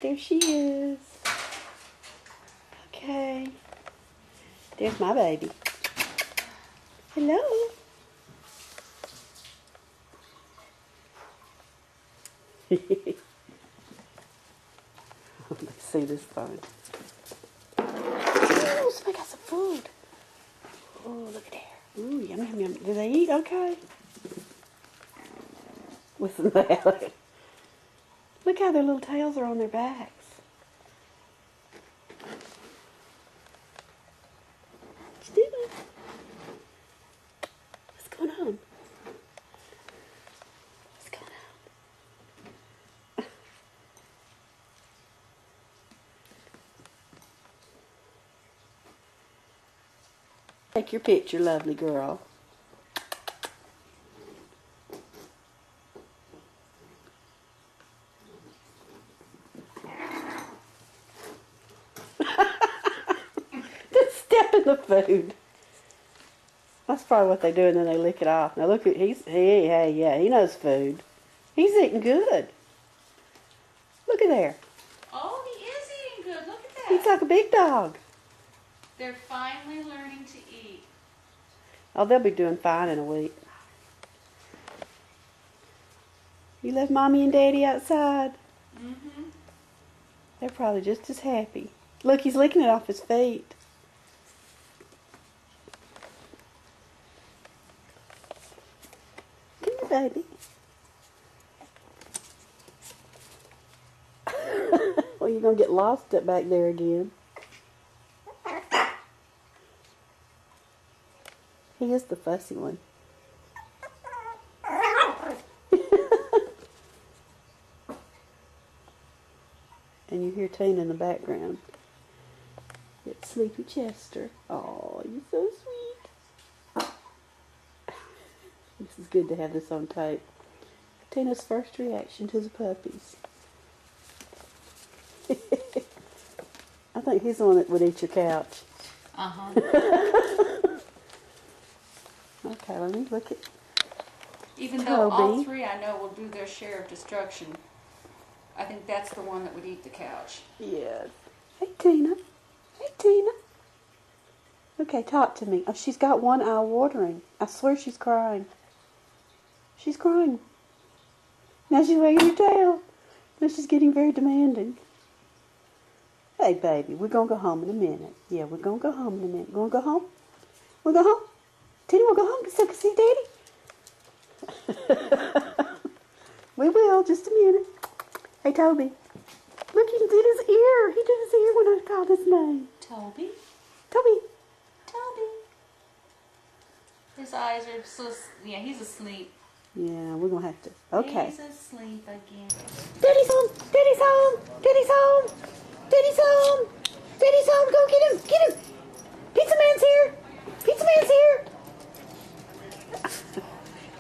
There she is. Okay. There's my baby. Hello. Let's see this phone. Oh, somebody got some food. Oh, look at there. Ooh, yum, yum, yum. Do they eat? Okay. Listen to that. Look how their little tails are on their backs. What you doing? What's going on? What's going on? Take your picture, lovely girl. Just step in the food. That's probably what they do, and then they lick it off. Now look at he knows food. He's eating good. Look at there. Oh, he is eating good. Look at that. He's like a big dog. They're finally learning to eat. Oh, they'll be doing fine in a week. You left Mommy and Daddy outside. Mm-hmm. They're probably just as happy. Look, he's licking it off his feet. Come here, baby. Well, you're going to get lost up back there again. He is the fussy one. And you hear Tina in the background. It's Sleepy Chester. Oh, you're so sweet. This is good to have this on tape. Tina's first reaction to the puppies. I think he's the one that would eat your couch. Uh-huh. Okay, let me look at Even though all Toby. three I know will do their share of destruction, I think that's the one that would eat the couch. Yes. Hey, Tina. Hey, Tina. Okay, talk to me. Oh, she's got one eye watering. I swear she's crying. She's crying. Now she's wagging her tail. Now she's getting very demanding. Hey, baby, we're going to go home in a minute. Yeah, we're going to go home in a minute. Going to go home? We'll go home? Tina, we'll go home so we can see Daddy? We will, just a minute. Hey, Toby. Look, he did his ear. He did his ear when I called his name. Toby? Toby. Toby. His eyes are so... Yeah, he's asleep. Yeah, we're going to have to. Okay. He's asleep again. Daddy's home. Daddy's home. Daddy's home. Daddy's home. Daddy's home. Go get him. Get him. Pizza Man's here. Pizza Man's here.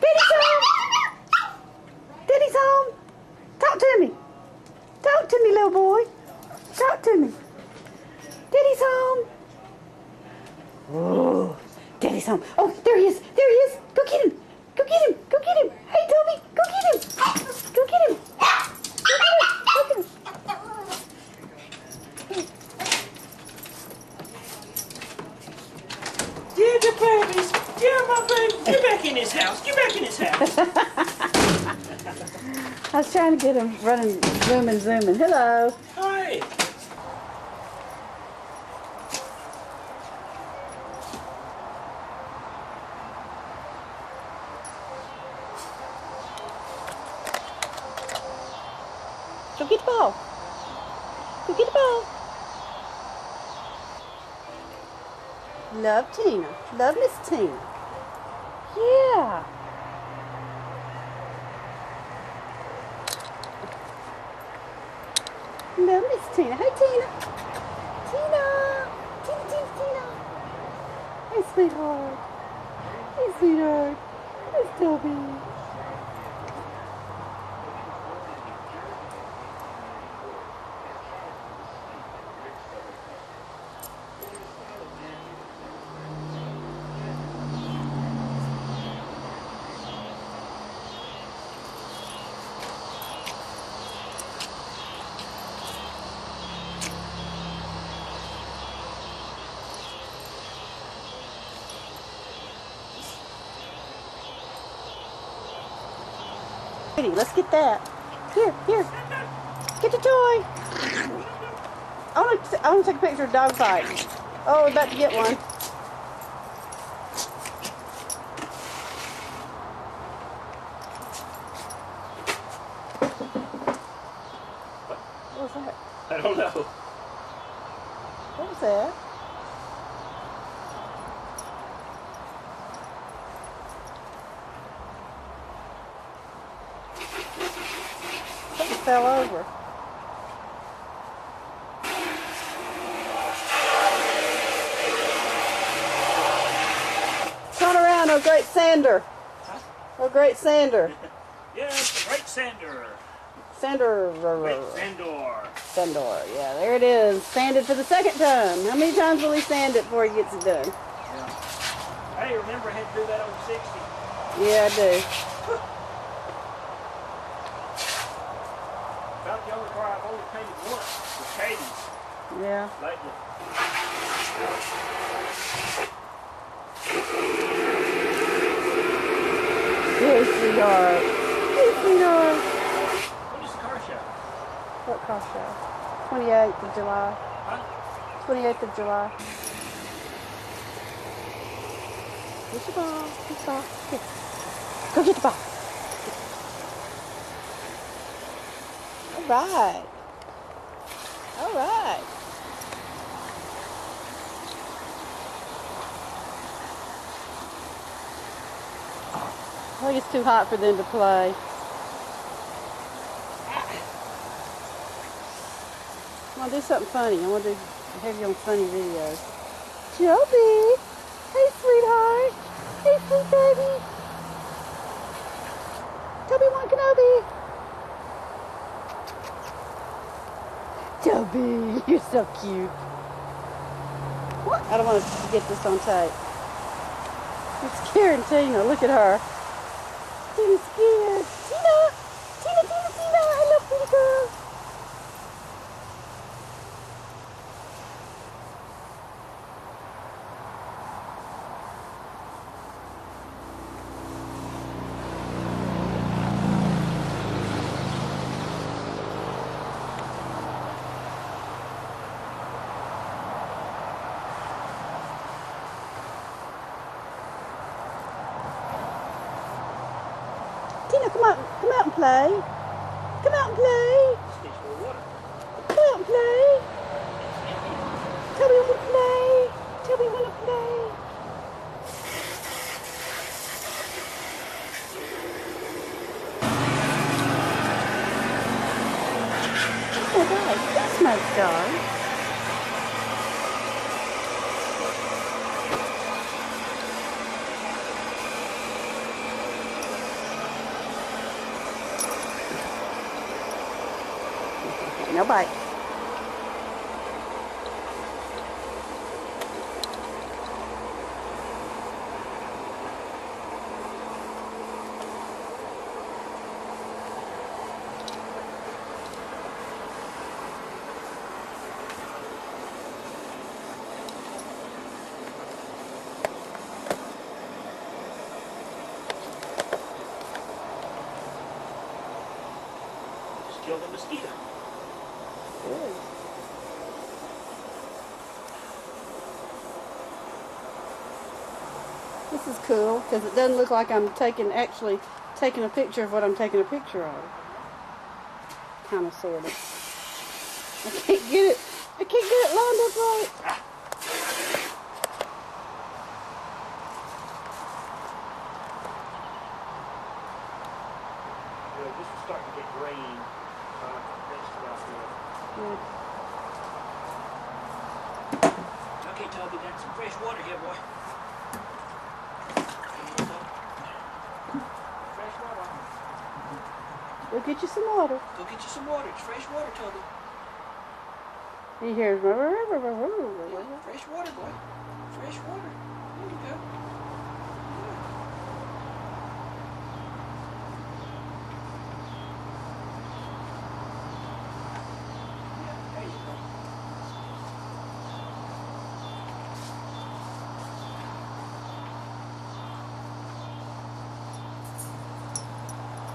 Daddy's home. Daddy's home. Talk to me. Talk to me, little boy. Talk to me. Daddy's home. Oh, Daddy's home. Oh, there he is. There he is. Go get him. Go get him. Go get him. Hey, Toby. Go get him. Go get him. Go get him. Go get him. Yeah, the babies. Yeah, my baby. Get back in his house. Get back in his house. I was trying to get him running, zooming. Hello. Hi. Go get the ball. Go get the ball. Love Tina. Love Miss Tina. Yeah. Love Miss Tina. Hey, Tina. Tina. Tina. Hey, sweetheart. Hey, sweetheart. Hey, Toby. Let's get that. Here, here. Get the toy. I want to take a picture of dog fight. Oh, we're about to get one. What was that? I don't know. What was that? Something fell over. Turn around, oh great Sander. Huh? Oh great Sander. Yes, the great Sander. Sander. Great Sandor. Sandor, yeah, there it is. Sanded for the second time. How many times will he sand it before he gets it done? Yeah. Hey, remember I had to do that over 60. Yeah, I do. About the only car I've only painted once was Katie's Yeah. lately. Hey, sweetheart. Hey, sweetheart. When is the car show? What car show? 28th of July. Huh? 28th of July. Get your ball. Get your ball. Here. Go get the ball. All right. All right. I think it's too hot for them to play. I want to do something funny. I want to have you on funny videos. Joby! Hey, sweetheart! Hey, sweet baby! Obi-Wan Kenobi! Joby, you're so cute. What? I don't want to get this on tape. You're scaring Tina. Look at her. Tina's scared. Tina! Tina, Tina, Tina! Hello, pretty girl. Tina, come out and play. Come out and play. Fish for water. Come out and play. Toby want to play. Toby want to play. Oh, guys, that's my dog. No bite. Just killed a mosquito. Good. This is cool because it doesn't look like I'm actually taking a picture of what I'm taking a picture of. Kind of, sort of. I can't get it lined up right. Yeah, this is starting to get green. Next to out there. Okay, Toby, got some fresh water here, boy. Fresh water. Go get you some water. Go get you some water. It's fresh water, Toby. You hear? Yeah, fresh water, boy. Fresh water. There you go. Yeah, there you go.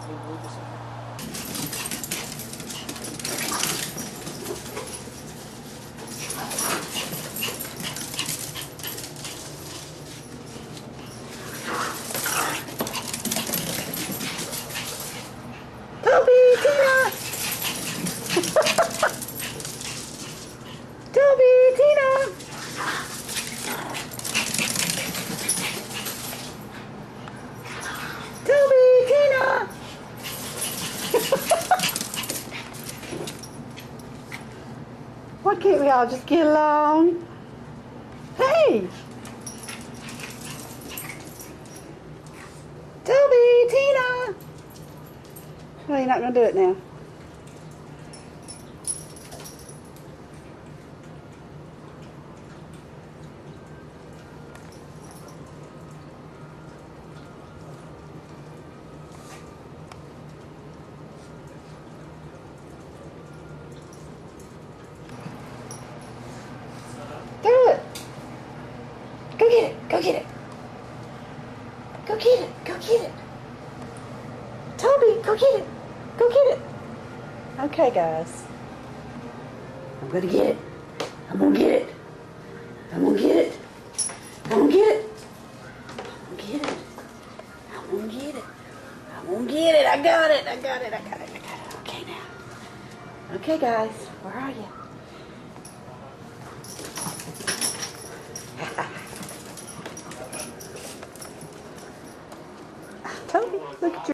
Can you move this over? Why can't we all just get along? Hey! Toby, Tina! Well, you're not going to do it now. Do it! Go get it! Go get it! Go get it! Go get it! Toby, go get it! Go get it! Okay, guys. I'm gonna get it. I'm gonna get it. I'm gonna get it. I'm gonna get it. I'm gonna get it. I'm gonna get it. I'm gonna get it. I got it. I got it. I got it. I got it. Okay, now. Okay, guys. Where are you? Toby, look at your